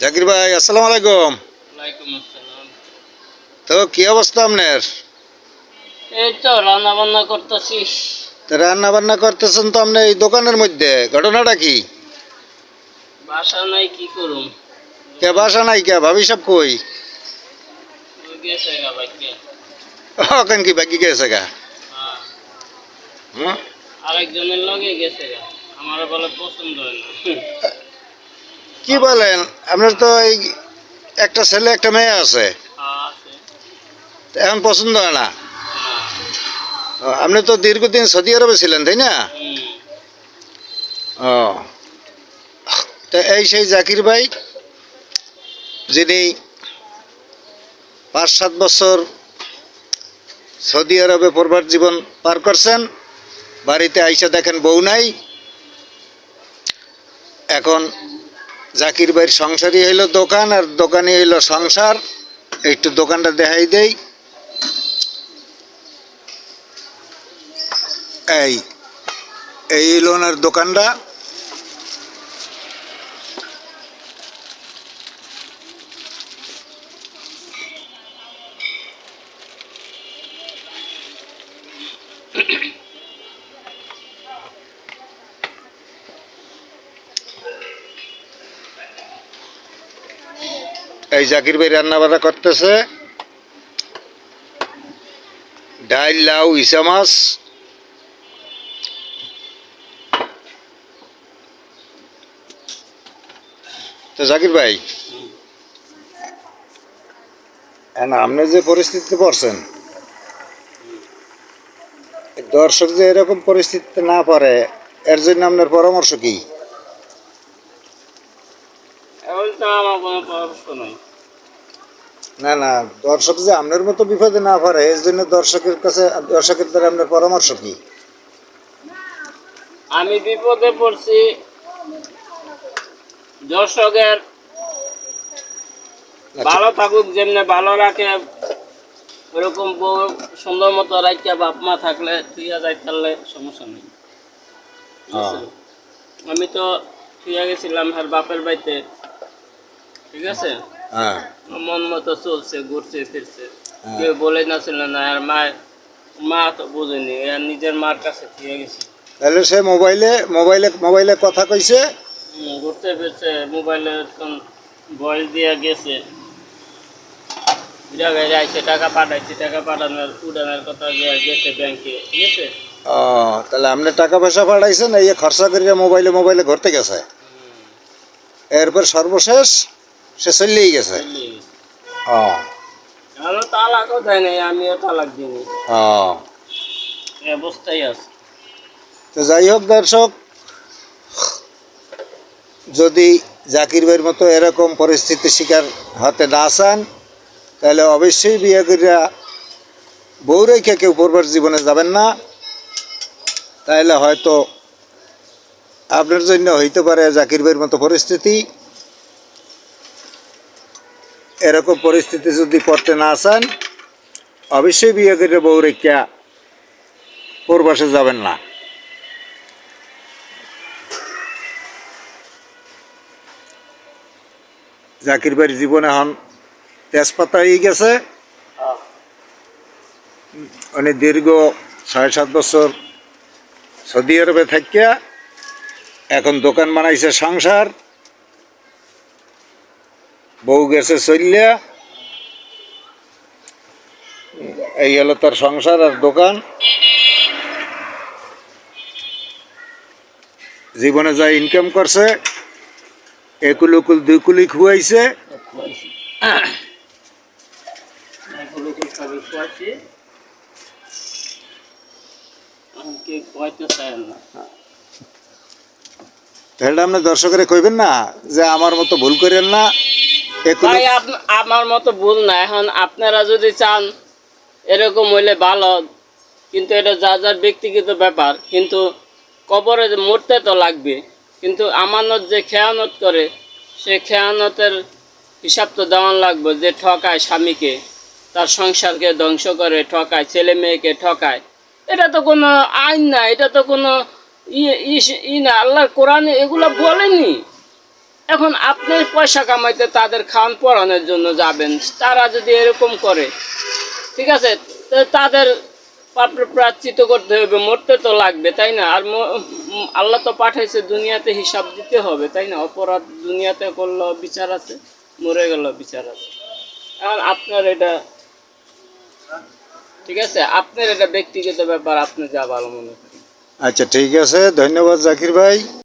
জাকির ভাই, আসসালামু আলাইকুম। ওয়ালাইকুম আসসালাম। তো কি অবস্থা আপনার? এই তো রান্না বান্না করতেছি। তো রান্না বান্না করতেছেন তো আপনি এই দোকানের মধ্যে, ঘটনাটা কি? বাসা নাই, কি করুম? কে বাসা নাই কে? ভাবি সব কই? ওই গেছে গা বাইকে। কেন কি বাকি গেছে গা? হ্যাঁ, হুম? আরেকজনের লগে গেছে গা। আমার বলে পছন্দ হয় না। কি বলেন? আপনার তো এই একটা ছেলে একটা মেয়ে আছে, হ্যাঁ, আছে। তো এখন পছন্দ হয় না? না। আপনি তো দীর্ঘদিন সৌদি আরবে ছিলেন, তাই না? হুম। ও, তো এই সেই জাকির ভাই যিনি 5-7 বছর সৌদি আরবে পড়বার জীবন পার করছেন, বাড়িতে আইসা দেখেন বউ নাই। এখন জাকির ভাইয়ের সংসারই হইলো দোকান, আর দোকানই হইলো সংসার। একটু দোকানটা দেখাই দেই। এই এই হইলো ওনার দোকানটা। এই জাকির ভাই রান্না বান্না করতেছে, ডাল, লাউ, ইসা মাছ। তো জাকির ভাই, হুম। আপনি যে পরিস্থিতিতে পড়ছেন, হুম। দর্শক যে এরকম পরিস্থিতিতে না পারে, এর জন্য আপনার পরামর্শ কি? এখন তো আমার কোনো পরামর্শ নাই। না না, দর্শক যে আপনার মতো বিপদে না পারে, এর জন্য দর্শকের দ্বারা আপনার পরামর্শ কি? আমি বিপদে পড়ছি, দর্শকের আচ্ছা। ভালো থাকুক, যেমনি ভালো রাখে ওরকম বউ সুন্দর মতো রাখিয়া বাপ মা থাকলে তুইয়া যাই, তাহলে সমস্যা নেই। ঠিক আছে? হ্যাঁ। আমি তো তুইয়া গেছিলাম আর বাপের বাড়িতে। ঠিক আছে, হ্যাঁ। মন মতো চলছে, ঘুরছে ফিরছে, হ্যাঁ। কেউ বলে না ছিল না। আর মা তো বুঝেনি, আর নিজের মার কাছে তুইয়া গেছি। তাহলে সে মোবাইলে কথা কইছে। ঘুরতে ফিরছে, মোবাইলে ভয়েস দিয়ে গেছে, জায়গায় যাইছে, টাকা পাঠাইছে, টাকা পাঠানোর উড়ানোর কথা গেছে ব্যাংকে। ঠিক আছে। ও, তাহলে আপনি টাকা পয়সা পাঠাইছেন, এই খরচা করিয়া মোবাইলে ঘুরতে গেছে। এরপর সর্বশেষ সে চললেই গেছে। চলে গেছে। ও। আমার তালাকও দেয় নাই, আমিও তালাক দিইনি। ও, এই অবস্থায় আছে। তো যাই হোক দর্শক, যদি জাকির ভাইয়ের মতো এরকম পরিস্থিতির শিকার হতে না চান, তাহলে অবশ্যই বিয়ে করিয়া বউ রেখে কেউ পূর্বের জীবনে যাবেন না। তাহলে হয়তো আপনার জন্য হইতে পারে জাকির ভাইয়ের মতো পরিস্থিতি। এরকম পরিস্থিতি যদি পড়তে না চান, অবশ্যই বিয়ে করে বউ রেখা পূর্বাসে যাবেন না। জাকির ভাইয়ের জীবন এখন তেজপাতা হয়ে গেছে। উনি দীর্ঘ 6-7 বছর সৌদি আরবে থাকিয়া এখন দোকান বানাইছে সংসার, বউ গেছে চলিয়া। এই হলো তার সংসার আর দোকান। জীবনে যা ইনকাম করছে, একুল উকুল 2 কুলি খুয়াইছে। খোয়াইতে চায় না। তাহলে আপনি দর্শকের কইবেন না যে আমার মতো ভুল করেন না। একুল ভাই, আমার মতো ভুল না। এখন আপনারা যদি চান এরকম হইলে ভালো, কিন্তু এটা যা যার ব্যক্তিগত ব্যাপার। কিন্তু কবরে মরতে তো লাগবে, কিন্তু আমানত যে খেয়ানত করে, সে খেয়ানতের হিসাব তো দেওয়ান লাগবে। যে ঠকায় স্বামীকে, তার সংসারকে ধ্বংস করে, ঠকায় ছেলে মেয়েকে ঠকায়, এটা তো কোনো আইন না, এটা তো কোনো ই না। আল্লাহর কোরআনে এগুলো বলেনি। এখন আপনি পয়সা কামাইতে তাদের খাওয়ান পড়ানোর জন্য যাবেন, তারা যদি এরকম করে, ঠিক আছে, তো তাদের প্রায়শ্চিত্ত করতে হবে, মরতে তো লাগবে, তাই না? আর আল্লাহ তো পাঠাইছে দুনিয়াতে হিসাব দিতে হবে, তাই না? অপরাধ দুনিয়াতে করলো বিচার আছে, মরে গেল বিচার আছে। এখন আপনার এটা, ঠিক আছে, আপনার এটা ব্যক্তিগত ব্যাপার, আপনি যা ভালো মনে করেন। আচ্ছা ঠিক আছে, ধন্যবাদ জাকির ভাই।